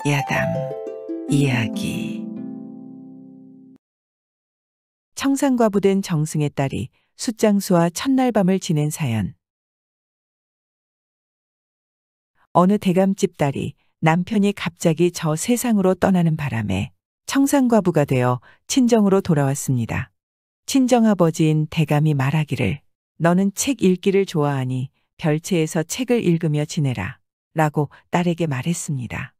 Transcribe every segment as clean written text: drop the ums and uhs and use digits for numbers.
야담 이야기. 청산과부된 정승의 딸이 숫장수와 첫날 밤을 지낸 사연. 어느 대감집 딸이 남편이 갑자기 저 세상으로 떠나는 바람에 청산과부가 되어 친정으로 돌아왔습니다. 친정아버지인 대감이 말하기를 너는 책 읽기를 좋아하니 별채에서 책을 읽으며 지내라 라고 딸에게 말했습니다.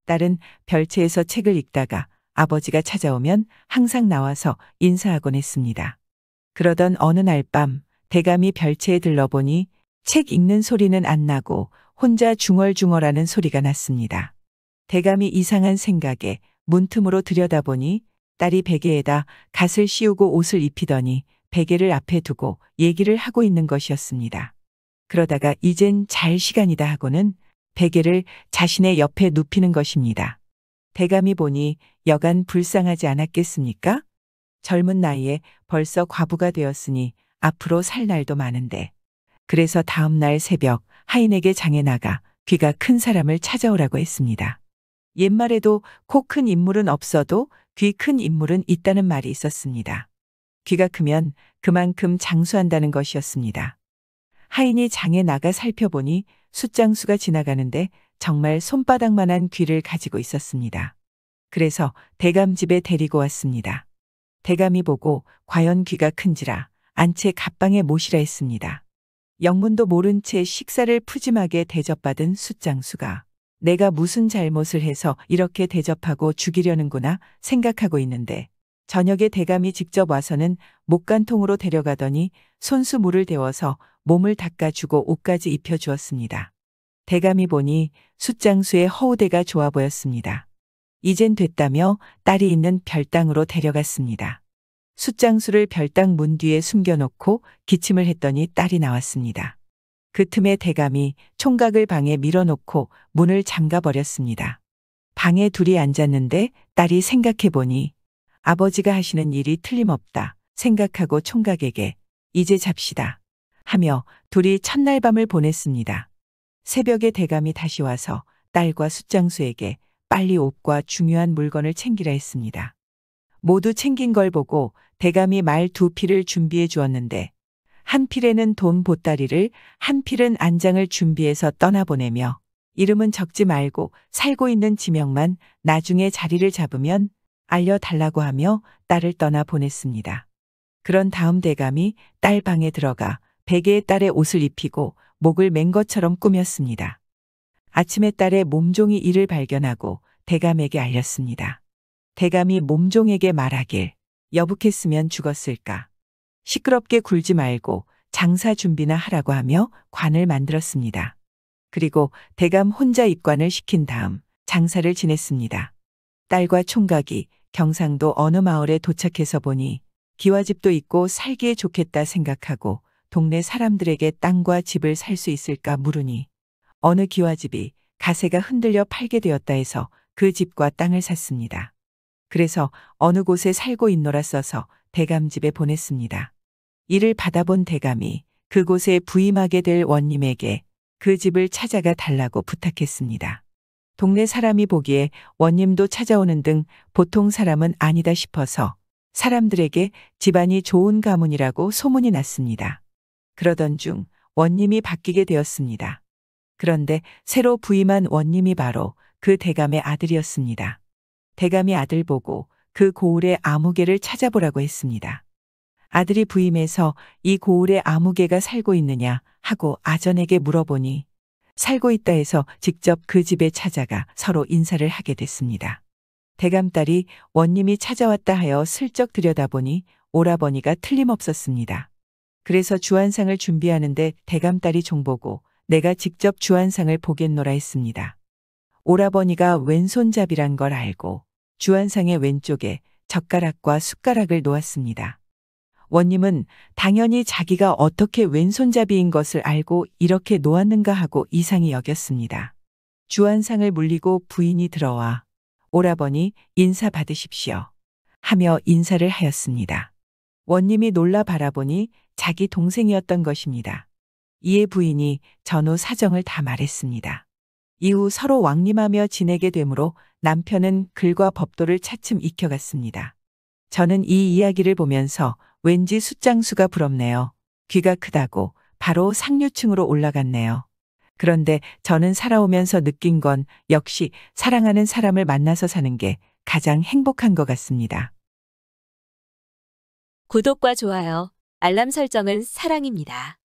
딸은 별채에서 책을 읽다가 아버지가 찾아오면 항상 나와서 인사하곤 했습니다. 그러던 어느 날 밤 대감이 별채에 들러보니 책 읽는 소리는 안 나고 혼자 중얼중얼하는 소리가 났습니다. 대감이 이상한 생각에 문틈으로 들여다보니 딸이 베개에다 갓을 씌우고 옷을 입히더니 베개를 앞에 두고 얘기를 하고 있는 것이었습니다. 그러다가 이젠 잘 시간이다 하고는 베개를 자신의 옆에 눕히는 것입니다. 대감이 보니 여간 불쌍하지 않았겠습니까? 젊은 나이에 벌써 과부가 되었으니 앞으로 살 날도 많은데. 그래서 다음 날 새벽 하인에게 장에 나가 귀가 큰 사람을 찾아오라고 했습니다. 옛말에도 코 큰 인물은 없어도 귀 큰 인물은 있다는 말이 있었습니다. 귀가 크면 그만큼 장수한다는 것이었습니다. 하인이 장에 나가 살펴보니 숫장수가 지나가는데 정말 손바닥만한 귀를 가지고 있었습니다. 그래서 대감 집에 데리고 왔습니다. 대감이 보고 과연 귀가 큰지라 안채 갑방에 모시라 했습니다. 영문도 모른 채 식사를 푸짐하게 대접받은 숫장수가 내가 무슨 잘못을 해서 이렇게 대접하고 죽이려는구나 생각하고 있는데 저녁에 대감이 직접 와서는 목간통으로 데려가더니 손수 물을 데워서 몸을 닦아주고 옷까지 입혀주었습니다. 대감이 보니 숫장수의 허우대가 좋아 보였습니다. 이젠 됐다며 딸이 있는 별당으로 데려갔습니다. 숫장수를 별당 문 뒤에 숨겨놓고 기침을 했더니 딸이 나왔습니다. 그 틈에 대감이 총각을 방에 밀어놓고 문을 잠가버렸습니다. 방에 둘이 앉았는데 딸이 생각해보니 아버지가 하시는 일이 틀림없다 생각하고 총각에게 이제 잡시다 하며 둘이 첫날 밤을 보냈습니다. 새벽에 대감이 다시 와서 딸과 숫장수에게 빨리 옷과 중요한 물건을 챙기라 했습니다. 모두 챙긴 걸 보고 대감이 말 두 필을 준비해 주었는데 한 필에는 돈 보따리를 한 필은 안장을 준비해서 떠나보내며 이름은 적지 말고 살고 있는 지명만 나중에 자리를 잡으면 알려달라고 하며 딸을 떠나 보냈습니다. 그런 다음 대감이 딸 방에 들어가 베개에 딸의 옷을 입히고 목을 맨 것처럼 꾸몄습니다. 아침에 딸의 몸종이 이를 발견하고 대감에게 알렸습니다. 대감이 몸종에게 말하길 여북했으면 죽었을까. 시끄럽게 굴지 말고 장사 준비나 하라고 하며 관을 만들었습니다. 그리고 대감 혼자 입관을 시킨 다음 장사를 지냈습니다. 딸과 총각이 경상도 어느 마을에 도착해서 보니 기와집도 있고 살기에 좋겠다 생각하고 동네 사람들에게 땅과 집을 살 수 있을까 물으니 어느 기와집이 가세가 흔들려 팔게 되었다 해서 그 집과 땅을 샀습니다. 그래서 어느 곳에 살고 있노라 써서 대감 집에 보냈습니다. 이를 받아본 대감이 그곳에 부임하게 될 원님에게 그 집을 찾아가 달라고 부탁했습니다. 동네 사람이 보기에 원님도 찾아오는 등 보통 사람은 아니다 싶어서 사람들에게 집안이 좋은 가문이라고 소문이 났습니다. 그러던 중 원님이 바뀌게 되었습니다. 그런데 새로 부임한 원님이 바로 그 대감의 아들이었습니다. 대감이 아들 보고 그 고을의 아무개를 찾아보라고 했습니다. 아들이 부임해서 이 고을에 아무개가 살고 있느냐 하고 아전에게 물어보니 살고 있다 해서 직접 그 집에 찾아가 서로 인사를 하게 됐습니다. 대감딸이 원님이 찾아왔다 하여 슬쩍 들여다보니 오라버니가 틀림없었습니다. 그래서 주안상을 준비하는데 대감딸이 종보고 내가 직접 주안상을 보겠노라 했습니다. 오라버니가 왼손잡이란 걸 알고 주안상의 왼쪽에 젓가락과 숟가락을 놓았습니다. 원님은 당연히 자기가 어떻게 왼손잡이인 것을 알고 이렇게 놓았는가 하고 이상히 여겼습니다. 주안상을 물리고 부인이 들어와 오라버니 인사 받으십시오 하며 인사를 하였습니다. 원님이 놀라 바라보니 자기 동생이었던 것입니다. 이에 부인이 전후 사정을 다 말했습니다. 이후 서로 왕림하며 지내게 되므로 남편은 글과 법도를 차츰 익혀갔습니다. 저는 이 이야기를 보면서 왠지 숫장수가 부럽네요. 귀가 크다고 바로 상류층으로 올라갔네요. 그런데 저는 살아오면서 느낀 건 역시 사랑하는 사람을 만나서 사는 게 가장 행복한 것 같습니다. 구독과 좋아요, 알람 설정은 사랑입니다.